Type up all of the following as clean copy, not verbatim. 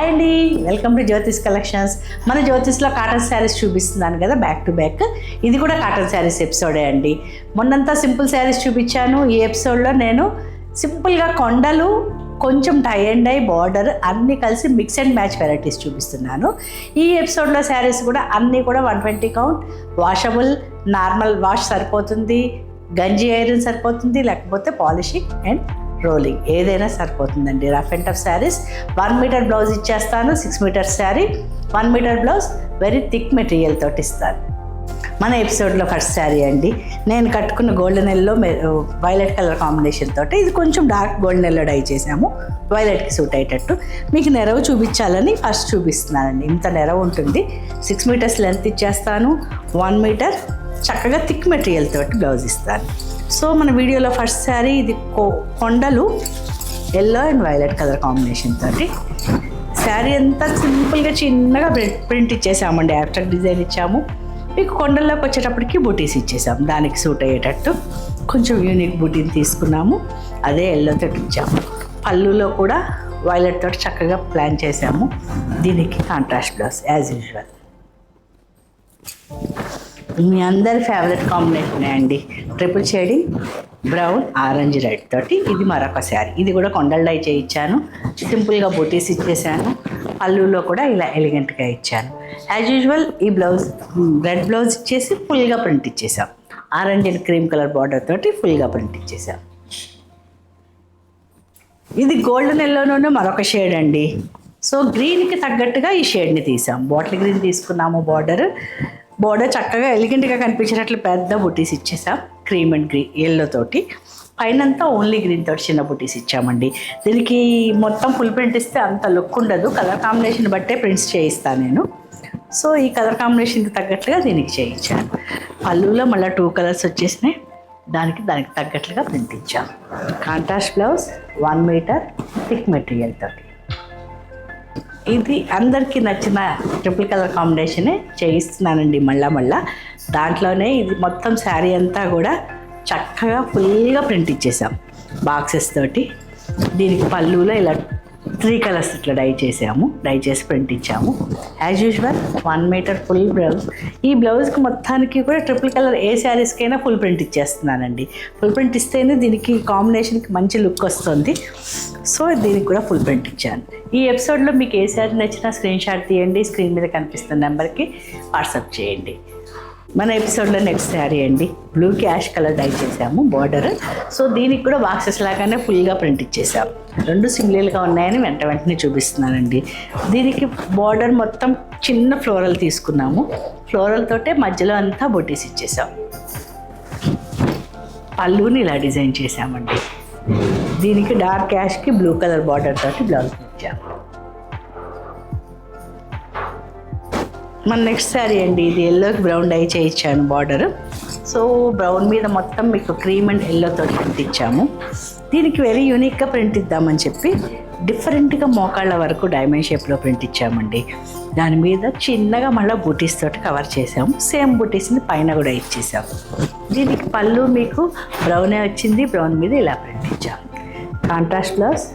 Hi అండి, welcome to Jyothish collections. మన జ్యోతిష్లో cotton saris చూపిస్తున్నాను కదా, బ్యాక్ టు బ్యాక్. ఇది కూడా కాటన్ శారీస్ ఎపిసోడే అండి. మొన్నంతా సింపుల్ శారీస్ చూపించాను. ఈ ఎపిసోడ్లో నేను సింపుల్గా కొండలు, కొంచెం టై అండ్ డై, బార్డర్ అన్నీ కలిసి మిక్స్ అండ్ మ్యాచ్ వెరైటీస్ చూపిస్తున్నాను. ఈ ఎపిసోడ్లో శారీస్ కూడా అన్నీ కూడా 120 కౌంట్, వాషబుల్, నార్మల్ వాష్ సరిపోతుంది, గంజి ఐరన్ సరిపోతుంది, లేకపోతే పాలిషింగ్ అండ్ రోలింగ్ ఏదైనా సరిపోతుందండి. Rough and tough saris. 1 metre blouse ఇచ్చేస్తాను. 6 metres sari, 1 metre blouse, very thick material తోటి ఇస్తాను. మన ఎపిసోడ్లో ఫస్ట్ శారీ అండి. నేను కట్టుకున్న golden yellow violet colour combination తోటి, ఇది కొంచెం డార్క్ గోల్డెన్ ఎల్లో డై చేసాము, వైలెట్కి సూట్ అయ్యేటట్టు. మీకు నెరవు చూపించాలని ఫస్ట్ చూపిస్తున్నానండి. ఇంత నెరవు ఉంటుంది. 6 మీటర్స్ లెంత్ ఇచ్చేస్తాను. 1 మీటర్ చక్కగా థిక్ మెటీరియల్ తోటి బ్లౌజ్ ఇస్తాను. సో మన వీడియోలో ఫస్ట్ శారీ ఇది కొండలు, yellow and violet colour combination తోటి. శారీ అంతా సింపుల్గా చిన్నగా ప్రింట్ ఇచ్చేసామండి. అబ్స్ట్రాక్ట్ డిజైన్ ఇచ్చాము. మీకు కొండల్లోకి వచ్చేటప్పటికి బూటీస్ ఇచ్చేసాము. దానికి సూట్ అయ్యేటట్టు కొంచెం యూనిక్ బూటీని తీసుకున్నాము. అదే ఎల్లో తోటి ఇచ్చాము. పళ్ళులో కూడా వైలెట్ తోటి చక్కగా ప్లాన్ చేసాము. దీనికి కాంట్రాస్ట్ బ్లౌజ్ యాజ్ యూజువల్. మీ అందరి ఫేవరెట్ కాంబినేషన్ అండి, triple shading brown, orange, red తోటి. ఇది మరొక శారీ. ఇది కూడా కొండల డై చేయించాను. సింపుల్గా బొటీస్ ఇచ్చేసాను. పళ్ళులో కూడా ఇలా ఎలిగెంట్గా ఇచ్చాను. యాజ్ యూజువల్ ఈ బ్లౌజ్ రెడ్ బ్లౌజ్ ఇచ్చేసి ఫుల్గా ప్రింట్ ఇచ్చేసాం. Orange and cream colour border తోటి ఫుల్గా ప్రింట్ ఇచ్చేసాం. ఇది గోల్డెన్ ఎల్లోనూ మరొక షేడ్ అండి. సో గ్రీన్కి తగ్గట్టుగా ఈ షేడ్ని తీసాం. బాటిల్ గ్రీన్ తీసుకున్నాము. బార్డర్ చక్కగా ఎలిగెంట్గా కనిపించేటట్లు పెద్ద బుటీస్ ఇచ్చేసాం. క్రీమ్ అండ్ ఎల్లో తోటి. పైనంతా ఓన్లీ గ్రీన్ తోటి చిన్న బుటీస్ ఇచ్చామండి. దీనికి మొత్తం ఫుల్ ప్రింట్ ఇస్తే అంత లుక్ ఉండదు. కలర్ కాంబినేషన్ బట్టే ప్రింట్స్ చేయిస్తాను నేను. సో ఈ కలర్ కాంబినేషన్కి తగ్గట్లుగా దీనికి చేయించాను. పళ్ళులో మళ్ళీ 2 కలర్స్ వచ్చేసినాయి. దానికి తగ్గట్లుగా ప్రింట్ ఇచ్చాం. Contrast blouse, 1 metre thick material తోటి. ఇది అందరికీ నచ్చిన ట్రిపుల్ కలర్ కాంబినేషనే చేయిస్తున్నానండి. మళ్ళా దాంట్లోనే ఇది మొత్తం శారీ అంతా కూడా చక్కగా ఫుల్గా ప్రింట్ ఇచ్చేసాం బాక్సెస్ తోటి. దీనికి పళ్ళులో ఇలా 3 కలర్స్ ఇట్లా డై చేసి ప్రింట్ ఇచ్చాము. As usual 1 metre full blouse. ఈ బ్లౌజ్కి మొత్తానికి కూడా ట్రిపుల్ కలర్ ఏ శారీస్కైనా ఫుల్ ప్రింట్ ఇచ్చేస్తున్నానండి. ఫుల్ ప్రింట్ ఇస్తేనే దీనికి కాంబినేషన్కి మంచి లుక్ వస్తుంది. సో దీనికి కూడా ఫుల్ ప్రింట్ ఇచ్చాను. ఈ ఎపిసోడ్లో మీకు ఏ శారీ నచ్చినా స్క్రీన్ షాట్ తీయండి. స్క్రీన్ మీద కనిపిస్తున్న నెంబర్కి వాట్సాప్ చేయండి. మన ఎపిసోడ్లో నెక్స్ట్ శారీ అండి. బ్లూ క్యాష్ కలర్ డై చేసాము బార్డర్. సో దీనికి కూడా బాక్సెస్ లాగానే ఫుల్గా ప్రింట్ ఇచ్చేసాము. 2 సింగిల్గా ఉన్నాయని వెంటనే చూపిస్తున్నానండి. దీనికి బార్డర్ మొత్తం చిన్న ఫ్లోరల్ తీసుకున్నాము. ఫ్లోరల్ తోటే మధ్యలో అంతా బొటీస్ ఇచ్చేసాం. పళ్ళుని ఇలా డిజైన్ చేసామండి. దీనికి డార్క్ క్యాష్కి బ్లూ కలర్ బార్డర్ తోటి బ్లౌజ్ ఇచ్చాము. మన నెక్స్ట్ శారీ అండి. ఇది ఎల్లోకి బ్రౌన్ డై చేయించాను బార్డర్. సో బ్రౌన్ మీద మొత్తం మీకు క్రీమ్ అండ్ ఎల్లోతో ప్రింట్ ఇచ్చాము. దీనికి వెరీ యూనిక్గా ప్రింట్ ఇద్దామని చెప్పి డిఫరెంట్గా మోకాళ్ళ వరకు డైమండ్ షేప్లో ప్రింట్ ఇచ్చామండి. దాని మీద చిన్నగా మళ్ళీ బూటీస్ తోటి కవర్ చేసాము. సేమ్ బూటీస్ని పైన కూడా ఇచ్చేసాము. దీనికి పళ్ళు మీకు బ్రౌనే వచ్చింది. బ్రౌన్ మీద ఇలా ప్రింట్ ఇచ్చాము. Contrast blouse.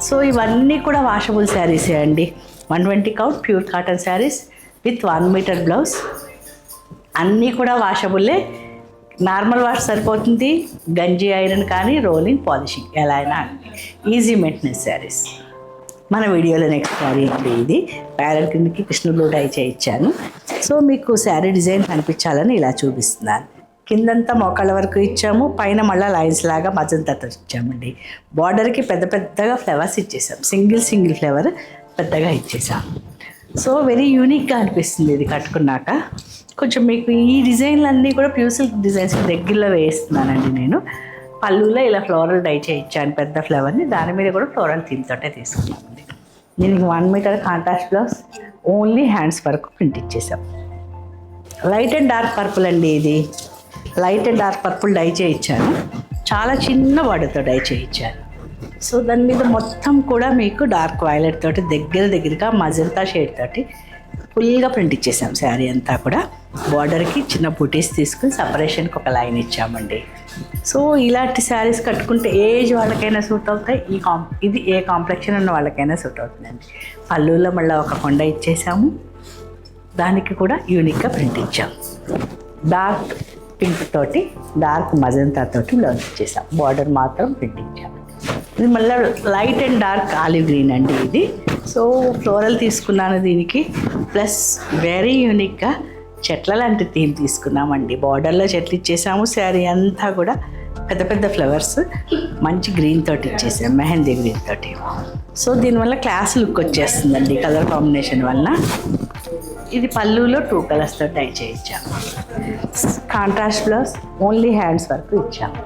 సో ఇవన్నీ కూడా వాషబుల్ శారీసే అండి. 120 count pure cotton saris with 1 metre blouse. అన్నీ కూడా వాషబుల్లే. నార్మల్ వాష్ సరిపోతుంది. గంజి ఐరన్ కానీ, రోలింగ్, పాలిషింగ్ ఎలా అయినా ఈజీ మెయింటెనెన్స్ శారీస్. మన వీడియోలో నెక్స్ట్ శారీ అండి. ఇది ప్యారెట్ కిందకి కృష్ణుడు డై చేయించాను. సో మీకు శారీ డిజైన్ కనిపించాలని ఇలా చూపిస్తున్నాను. కిందంతా మోకాళ్ళ వరకు ఇచ్చాము. పైన మళ్ళీ లైన్స్ లాగా మజంతాతో ఇచ్చామండి. బార్డర్కి పెద్దగా ఫ్లవర్స్ ఇచ్చేసాం. సింగిల్ ఫ్లవర్ పెద్దగా ఇచ్చేసాం. సో వెరీ యూనిక్గా అనిపిస్తుంది ఇది కట్టుకున్నాక. కొంచెం మీకు ఈ డిజైన్లన్నీ కూడా ప్యూర్ సిల్క్ డిజైన్స్ దగ్గరలో వేస్తున్నానండి నేను. పళ్ళులో ఇలా ఫ్లోరల్ డై చేయించాను పెద్ద ఫ్లవర్ని. దాని మీద కూడా ఫ్లోరల్ థీమ్ తోటే తీసుకున్నామండి. దీనికి 1 metre contrast blouse, only hands వరకు ప్రింట్ ఇచ్చేసాం. లైట్ అండ్ డార్క్ పర్పుల్ అండి. ఇది light and dark purple dye చేయించాను. చాలా చిన్న బార్డర్తో డై చేయించాను. సో దాని మీద మొత్తం కూడా మీకు డార్క్ వైలెట్ తోటి దగ్గరగా మజంతా షేడ్ తోటి ఫుల్గా ప్రింట్ ఇచ్చేసాం శారీ అంతా కూడా. బార్డర్కి చిన్న బూటీస్ తీసుకుని సపరేషన్కి ఒక లైన్ ఇచ్చామండి. సో ఇలాంటి శారీస్ కట్టుకుంటే ఏజ్ వాళ్ళకైనా సూట్ అవుతాయి. ఇది ఏ కాంప్లెక్షన్ ఉన్న వాళ్ళకైనా సూట్ అవుతుందండి. పళ్ళులో మళ్ళీ ఒక కొండ ఇచ్చేసాము, దానికి కూడా యూనిక్గా ప్రింట్ ఇచ్చాము. డార్క్ పింక్ తోటి డార్క్ మజంతా తోటి బ్లౌజ్ ఇచ్చేసాం. బార్డర్ మాత్రం ప్రింట్ ఇచ్చాము. ఇది మళ్ళీ light and dark olive green అండి ఇది. సో ఫ్లోరల్ తీసుకున్నాను దీనికి, ప్లస్ వెరీ యూనిక్గా చెట్ల లాంటి థీమ్ తీసుకున్నామండి. బార్డర్లో చెట్లు ఇచ్చేసాము. శారీ అంతా కూడా పెద్ద పెద్ద ఫ్లవర్స్ మంచి గ్రీన్ తోటి ఇచ్చేసాము, మెహందీ గ్రీన్ తోటి. సో దీనివల్ల క్లాస్ లుక్ వచ్చేస్తుందండి కలర్ కాంబినేషన్ వల్ల. ఇది పళ్ళులో 2 కలర్స్తో టై చేయించాము. కాంట్రాస్ట్ బ్లౌజ్, ఓన్లీ హ్యాండ్స్ వరకు ఇచ్చాము.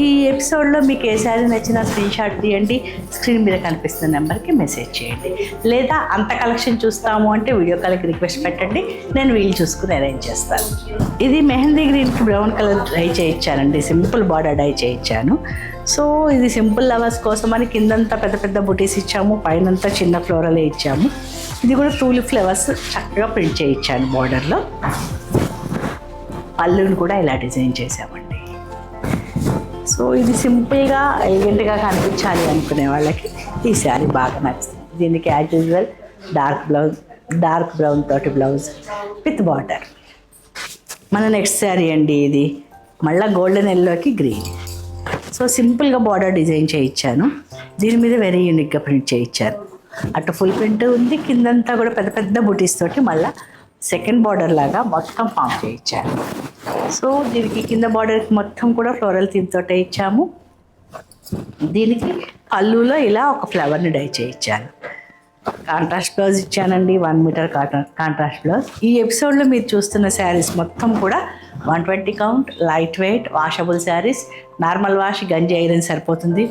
ఈ ఎపిసోడ్లో మీకు ఏ శారీ నచ్చినా స్క్రీన్ షాట్ తీయండి, స్క్రీన్ మీద కనిపిస్తున్న నెంబర్కి మెసేజ్ చేయండి. లేదా అంత కలెక్షన్ చూస్తాము అంటే వీడియో కాల్కి రిక్వెస్ట్ పెట్టండి, నేను వీలు చూసుకుని అరేంజ్ చేస్తాను. ఇది మెహందీ గ్రీన్కి బ్రౌన్ కలర్ డై చేయించానండి, సింపుల్ బార్డర్ డై చేయించాను. సో ఇది సింపుల్ లవర్స్ కోసం అని కిందంతా పెద్ద పెద్ద బుటీస్ ఇచ్చాము, పైనంతా చిన్న ఫ్లోరలే ఇచ్చాము. ఇది కూడా 2 ఫ్లవర్స్ చక్కగా ప్రింట్ చేయించాను బార్డర్లో. పళ్ళుని కూడా ఇలా డిజైన్ చేసామండి. సో ఇది సింపుల్గా ఎలిగెంట్గా కనిపించాలి అనుకునే వాళ్ళకి ఈ శారీ బాగా నచ్చుతుంది. దీనికి యాజ్ యూజువల్ డార్క్ బ్రౌన్ తోటి బ్లౌజ్ విత్ బార్డర్. మన నెక్స్ట్ శారీ అండి ఇది, మళ్ళీ గోల్డెన్ ఎల్లోకి గ్రీన్. సో సింపుల్గా బార్డర్ డిజైన్ చేయించాను, దీని మీద వెరీ యూనిక్గా ప్రింట్ చేయించాను. అటు ఫుల్ ప్రింట్ ఉంది, కిందంతా కూడా పెద్ద పెద్ద బుటీస్ తోటి మళ్ళీ సెకండ్ బార్డర్ లాగా మొత్తం ఫామ్ చేయించాను. సో దీనికి కింద బార్డర్కి మొత్తం కూడా ఫ్లోరల్ థీమ్ తోటే ఇచ్చాము. దీనికి పళ్ళులో ఇలా ఒక ఫ్లవర్ని డై చేయించాను. కాంట్రాస్ట్ బ్లౌజ్ ఇచ్చానండి, 1 మీటర్ కాంట్రాస్ట్ బ్లౌజ్. ఈ ఎపిసోడ్లో మీరు చూస్తున్న శారీస్ మొత్తం కూడా 120 count, light weight, washable saris. Normal wash, గంజి ఐరన్ సరిపోతుంది.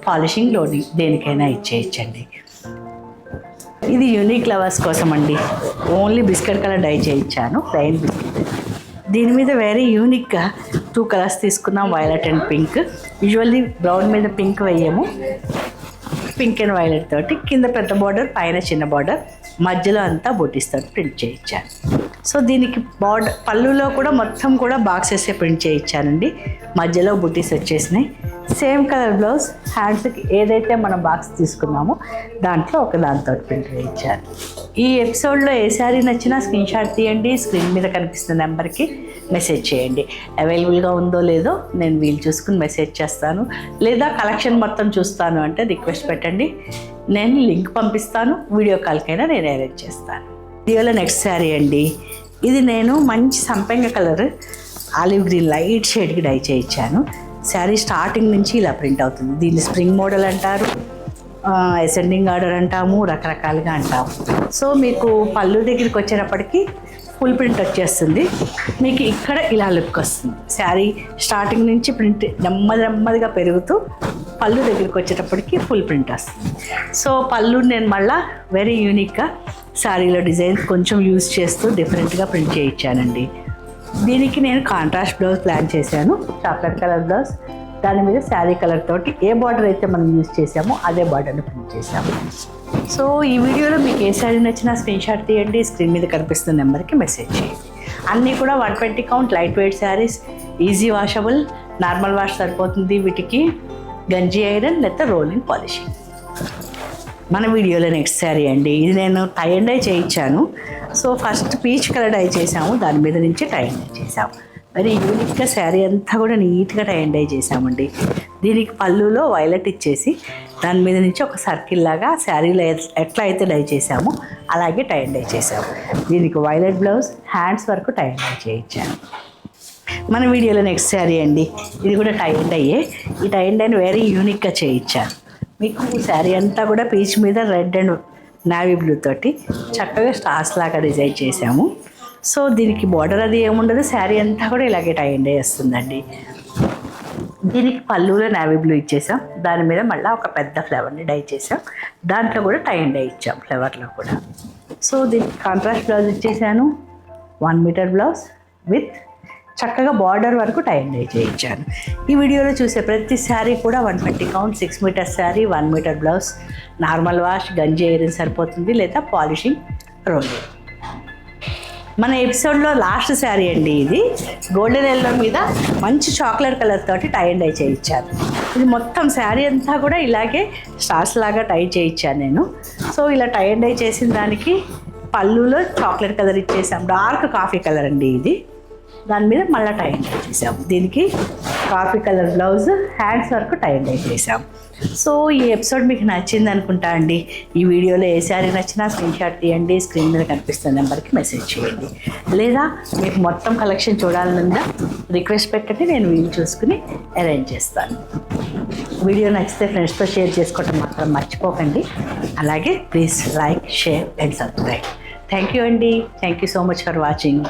పాలిషింగ్ లోడింగ్ దేనికైనా ఇచ్చేయచ్చండి. ఇది యూనిక్ లవర్స్ కోసం అండి, ఓన్లీ బిస్కెట్ కలర్ డై చేయించాను, ప్లెయిన్ బిస్కెట్. దీని మీద వెరీ యూనిక్గా 2 కలర్స్ తీసుకున్నాం, violet and pink. Usually brown మీద పింక్ వేయము, పింక్ అండ్ వైలెట్ తోటి కింద పెద్ద బార్డర్, పైన చిన్న బార్డర్, మధ్యలో అంతా బూటీస్ తోటి ప్రింట్ చేయించాను. సో దీనికి బార్డర్ పళ్ళులో కూడా మొత్తం కూడా బాక్సెస్ ప్రింట్ చేయించానండి, మధ్యలో బూటీస్ వచ్చేసినాయి. సేమ్ కలర్ బ్లౌజ్, హ్యాండ్స్కి ఏదైతే మనం బాక్స్ తీసుకున్నామో దాంట్లో ఒక దాంతో ప్రింట్ చేయించాను. ఈ ఎపిసోడ్లో ఏ శారీ నచ్చినా స్క్రీన్ షాట్ తీయండి, స్క్రీన్ మీద కనిపిస్తున్న నెంబర్కి మెసేజ్ చేయండి. అవైలబుల్గా ఉందో లేదో నేను వీలు చూసుకుని మెసేజ్ చేస్తాను. లేదా కలెక్షన్ మొత్తం చూస్తాను అంటే రిక్వెస్ట్ పెట్టండి, నేను లింక్ పంపిస్తాను, వీడియో కాల్కైనా నేను అరేంజ్ చేస్తాను. వీడియోలో నెక్స్ట్ శారీ అండి, ఇది నేను మంచి సంపెంగ కలర్ ఆలివ్ గ్రీన్ లైట్ షేడ్కి డై చేయించాను. శారీ స్టార్టింగ్ నుంచి ఇలా ప్రింట్ అవుతుంది. దీన్ని స్ప్రింగ్ మోడల్ అంటారు, అసెండింగ్ ఆర్డర్ అంటాము, రకరకాలుగా అంటాము. సో మీకు పళ్ళు దగ్గరికి వచ్చేటప్పటికి ఫుల్ ప్రింట్ వచ్చేస్తుంది, మీకు ఇక్కడ ఇలా లుక్ వస్తుంది. శారీ స్టార్టింగ్ నుంచి ప్రింట్ నెమ్మదిగా పెరుగుతూ పళ్ళు దగ్గరికి వచ్చేటప్పటికి ఫుల్ ప్రింట్ వస్తుంది. సో పళ్ళు నేను మళ్ళీ వెరీ యూనిక్గా శారీలో డిజైన్స్ కొంచెం యూజ్ చేస్తూ డిఫరెంట్గా ప్రింట్ చేయించానండి. దీనికి నేను కాంట్రాస్ట్ బ్లౌజ్ ప్లాన్ చేశాను, చాక్లెట్ కలర్ బ్లౌజ్. దాని మీద శారీ కలర్ తోటి ఏ బార్డర్ అయితే మనం యూజ్ చేసామో అదే బార్డర్ని ప్రింట్ చేసాము. సో ఈ వీడియోలో మీకు ఏ శారీ నచ్చినా స్క్రీన్ షాట్ తీయండి, స్క్రీన్ మీద కనిపిస్తున్న నెంబర్కి మెసేజ్ చేయండి. అన్నీ కూడా 120 count light weight saris, easy washable, normal wash సరిపోతుంది. వీటికి గంజి ఐరన్ లేదా రోలింగ్ పాలిషింగ్. మన వీడియోలో నెక్స్ట్ శారీ అండి, ఇది నేను టై అండ్ డై చేయించాను. So first peach colour die చేసాము, దాని మీద నుంచి టై అండ్ డై చేసాము. మరి యూనిక్గా శారీ అంతా కూడా నీట్గా టై అండ్ డై చేసామండి. దీనికి పళ్ళులో వైలెట్ ఇచ్చేసి దాని మీద నుంచి ఒక సర్కిల్ లాగా శారీలో ఎట్లా అయితే డై చేసామో అలాగే టై అండ్ డై చేసాము. దీనికి వైలెట్ బ్లౌజ్, హ్యాండ్స్ వరకు టై అండ్ డై చేయించాను. మన వీడియోలో నెక్స్ట్ శారీ అండి, ఇది కూడా టై అండ్ డైయే. ఈ టై అండ్ డైని వెరీ యూనిక్గా చేయించాను. మీకు శారీ అంతా కూడా పీచ్ మీద రెడ్ అండ్ నావీ బ్లూ తోటి చక్కగా స్టార్స్ లాగా డిజైన్ చేసాము. సో దీనికి బార్డర్ అది ఏముండదు, శారీ అంతా కూడా ఇలాగే టై అండ్ డై వస్తుందండి. దీనికి పళ్ళులో నావీ బ్లూ ఇచ్చేసాం, దాని మీద మళ్ళీ ఒక పెద్ద ఫ్లవర్ని డై చేసాం, దాంట్లో కూడా టై అండ్ డై ఇచ్చాం ఫ్లవర్లో కూడా. సో దీనికి కాంట్రాస్ట్ బ్లౌజ్ ఇచ్చేసాను, 1 మీటర్ బ్లౌజ్ విత్ చక్కగా బార్డర్ వరకు టై అండ్ డై చేయించాను. ఈ వీడియోలో చూసే ప్రతి శారీ కూడా 120 count, 6 metre sari, 1 metre blouse, normal wash, గంజి ఐరన్ సరిపోతుంది లేదా పాలిషింగ్ రోలింగ్. మన ఎపిసోడ్లో లాస్ట్ శారీ అండి ఇది. గోల్డెన్ ఎల్లో మీద మంచి చాక్లెట్ కలర్ తోటి టై అండ్ డై చేయించాను. ఇది మొత్తం శారీ అంతా కూడా ఇలాగే స్టార్స్ లాగా టై చేయించాను నేను. సో ఇలా టై అండ్ డై చేసిన దానికి పళ్ళులో చాక్లెట్ కలర్ ఇచ్చేసాం. డార్క్ కాఫీ కలర్ అండి ఇది. దాని మీద మళ్ళీ టై అండ్ డై చేసాం. దీనికి కాఫీ కలర్ బ్లౌజ్, హ్యాండ్స్ వరకు టై అండ్ డై చేసాం. సో ఈ ఎపిసోడ్ మీకు నచ్చింది అనుకుంటా అండి. ఈ వీడియోలో ఏ శారీ నచ్చినా స్క్రీన్ షాట్ తీయండి, స్క్రీన్ మీద కనిపిస్తున్న నెంబర్కి మెసేజ్ చేయండి. లేదా మీకు మొత్తం కలెక్షన్ చూడాలనుందా రిక్వెస్ట్ పెట్టండి, నేను వీలు చూసుకుని అరేంజ్ చేస్తాను. వీడియో నచ్చితే ఫ్రెండ్స్తో షేర్ చేసుకోవటం మాత్రం మర్చిపోకండి. అలాగే please like, share and subscribe. Thank you అండి. Thank you so much for watching.